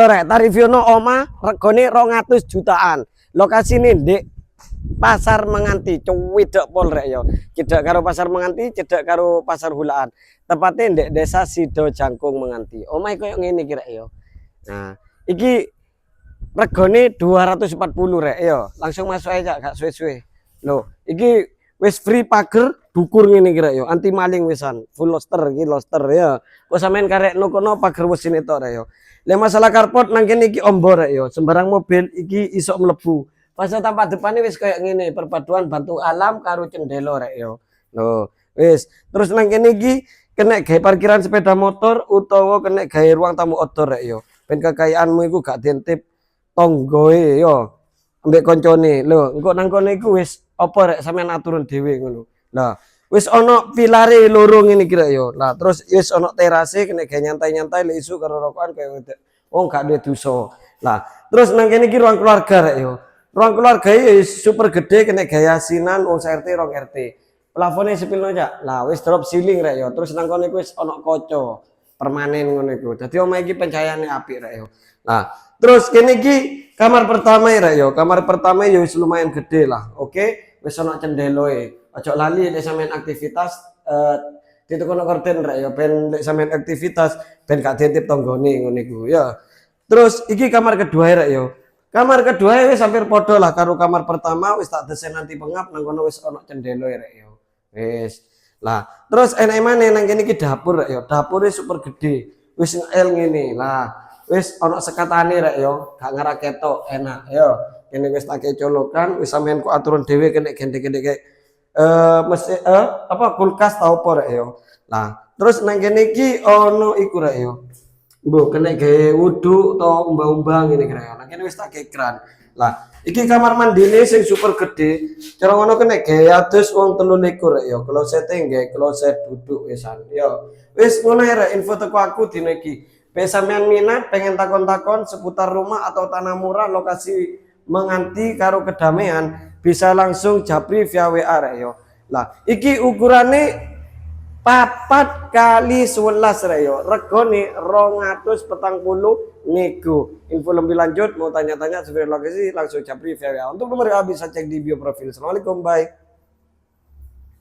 Rek tarifyono oma regane 200 jutaan. Lokasine ndek Pasar Menganti, cedhak pol rek yo. Cedhak karo Pasar Menganti, cedhak karo Pasar Hulaan. Tepatnya ndek Desa Sido Jangkung Menganti. Omahe koyo ngene iki rek yo. Nah, iki regane 240 rek yo. Langsung masuk aja gak suwe-suwe. Loh, iki wis free pager dukur ngene iki rek yo. Anti maling wisan. Full loster iki loster ya. Kok sampean karek no kono pager wis ini tok rek yo. Lah masalah carport nang kene iki ombo rek yo. Sembarang mobil iki iso mlebu. Fase tampak depannya wis kayak gini, perpaduan batu alam karo cendelo rek yo. Loh, wis. Terus nang kene iki kena gawe parkiran sepeda motor utawa kena gawe ruang tamu outdoor rek yo. Ben kekayaanmu iku gak diintip tonggoe yo. Ambek koncone. Lho, engko nang kono iku wis apa rek sampean aturun dhewe ngono. Lah, wis ana pilare loro ngene iki rek yo. Lah, terus wis ana terase kena gawe nyantai-nyantai lek isu karo rokokan kaya ngene. Oh, gak duwe dosa. Lah, terus nang kene iki ruang keluarga rek yo. Ruang keluarga super gede kena gaya asinan wong RT rong RT. Plafonnya sepil aja. Lah wis drop ceiling rek yo. Terus nang kono iku wis ana kaca permanen ngono iku. Dadi omah iki pencahayaane apik rek yo. Nah, terus kene iki kamar pertama rek yo. Kamar pertama yo wis lumayan gede lah. Oke, wis ana cendeloe. Ojo lali nek sampean aktivitas ditukono korden rek yo. Ben nek sampean aktivitas ben gak diintip tanggane ngono iku ya. Terus iki kamar kedua rek yo. Kamar kedua wis hampir podo lah karo kamar pertama wis tak desain nanti pengap nang kono wis ana cendelo rek yo. Wis. Lah, terus enak maneh nang kene iki dapur rek yo. Dapure super gede. Wis ngel ngene. Lah, wis ana sekatane rek yo. Gak ngara ketok, enak yo. Kene wis tak colokan, wis sampean ku aturan dhewe kene gende-gende kayak mesti apa kulkas tau apa rek yo. Lah, terus nang kene iki ono iku rek yo. Mbok kena gawe wudu atau umbang-umbang ngene kira. Nah kene wis tak kran. Lah, iki kamar mandine sing super gede. Cara ngono kena gawe atus wong 23 ya. Klosete nggih kloset duduk wisan. Ya. Wis ngono rek info teko aku dina iki. Be sampean minat pengen takon-takon seputar rumah atau tanah murah lokasi Menganti karo Kedamaian bisa langsung japri via WA rek yo. Lah, iki ukurane 4 kali 11 rek yo. Regane 240 nego. Info lebih lanjut mau tanya-tanya sesuai lokasi langsung japri via WA. Untuk nomor bisa cek di bio profil. Assalamualaikum, bye.